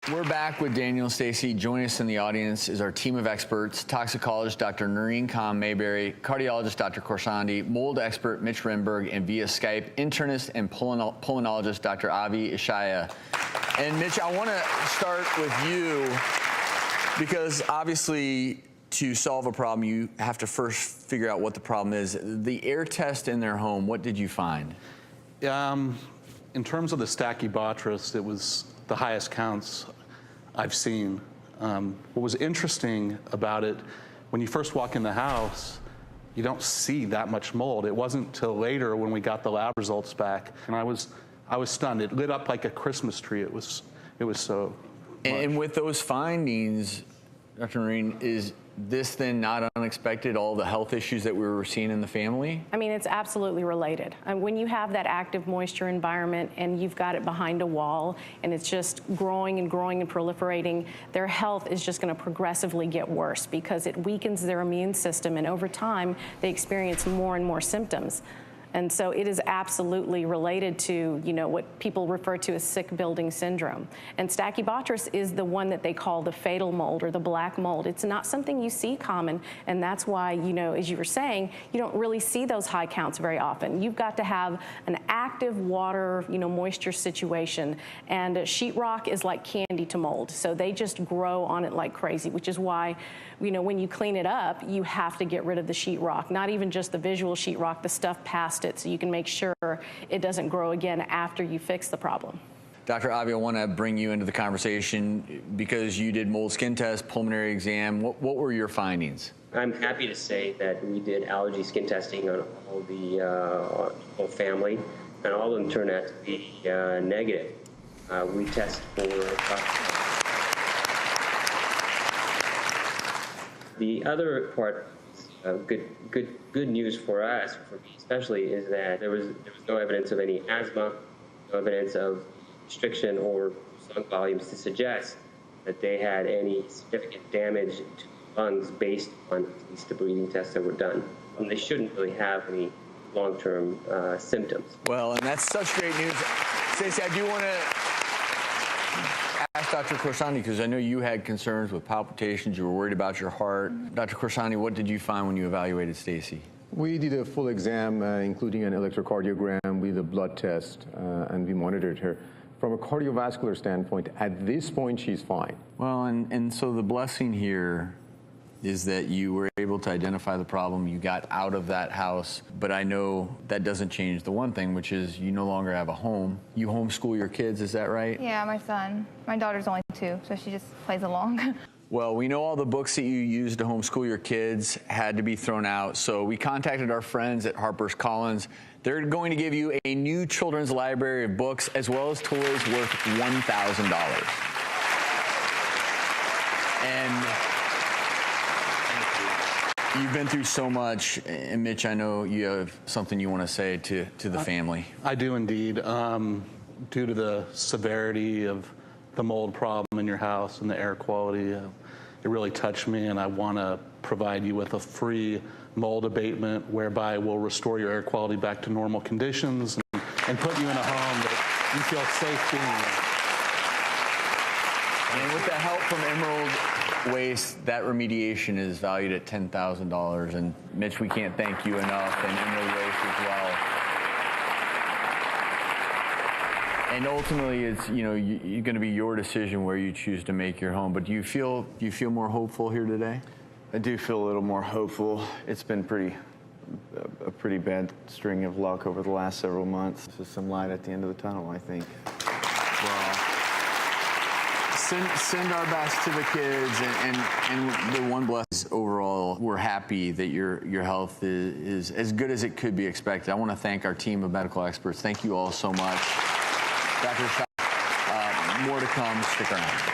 We're back with Daniel and Stacie. Joining us in the audience is our team of experts: toxicologist Dr. Noreen Khan-Mayberry, cardiologist Dr. Khorsandi, mold expert Mitch Renberg, and via Skype, internist and pulmonologist Dr. Avi Ishaaya. And Mitch, I want to start with you because obviously to solve a problem, you have to first figure out what the problem is. The air test in their home, what did you find? In terms of the Stachybotrys, it was the highest counts I've seen. What was interesting about it, when you first walk in the house, you don't see that much mold. It wasn't till later when we got the lab results back, and I was stunned. It lit up like a Christmas tree. It was so much. And with those findings, Dr. Noreen, is this then not unexpected, all the health issues that we were seeing in the family? I mean, it's absolutely related. When you have that active moisture environment and you've got it behind a wall and it's just growing and growing and proliferating, their health is just going to progressively get worse because it weakens their immune system, and over time they experience more and more symptoms. And so it is absolutely related to, you know, what people refer to as sick building syndrome. And Stachybotrys is the one that they call the fatal mold or the black mold. It's not something you see common, and that's why, you know, as you were saying, you don't really see those high counts very often. You've got to have an active water, you know, moisture situation, and sheetrock is like candy to mold. So they just grow on it like crazy, which is why, you know, when you clean it up, you have to get rid of the sheetrock, not even just the visual sheetrock, the stuff past it, so you can make sure it doesn't grow again after you fix the problem. Dr. Avi, I want to bring you into the conversation because you did mold skin test, pulmonary exam. What were your findings? I'm happy to say that we did allergy skin testing on all the whole family, and all of them turned out to be negative. We test for the other part. Good news for us, for me especially, is that there was no evidence of any asthma, no evidence of restriction or lung volumes to suggest that they had any significant damage to lungs based on at least the breathing tests that were done. And they shouldn't really have any long-term symptoms. Well, and that's such great news. Stacie, I do want to ask Dr. Khorsandi, because I know you had concerns with palpitations, you were worried about your heart. Dr. Khorsandi, what did you find when you evaluated Stacie? We did a full exam, including an electrocardiogram with a blood test, and we monitored her. From a cardiovascular standpoint, at this point, she's fine. Well, and so the blessing here is that you were able to identify the problem, you got out of that house, but I know that doesn't change the one thing, which is you no longer have a home. You homeschool your kids, is that right? Yeah, my son. My daughter's only 2, so she just plays along. Well, we know all the books that you used to homeschool your kids had to be thrown out, so we contacted our friends at Harper's Collins. They're going to give you a new children's library of books as well as toys worth $1,000. And you've been through so much, and Mitch, I know you have something you want to say to the family. I do indeed. Due to the severity of the mold problem in your house and the air quality, it really touched me, and I want to provide you with a free mold abatement whereby we'll restore your air quality back to normal conditions and put you in a home that you feel safe being in. And with the help from Emerald Waste, that remediation is valued at $10,000. And Mitch, we can't thank you enough, and Emerald Waste as well. And ultimately, it's, you know, you're going to be your decision where you choose to make your home. But do you feel more hopeful here today? I do feel a little more hopeful. It's been a pretty bad string of luck over the last several months. There's some light at the end of the tunnel, I think. Well, send our best to the kids, and the one blessing overall, we're happy that your health is as good as it could be expected. I want to thank our team of medical experts. Thank you all so much. Dr. Ishaaya, more to come. Stick around.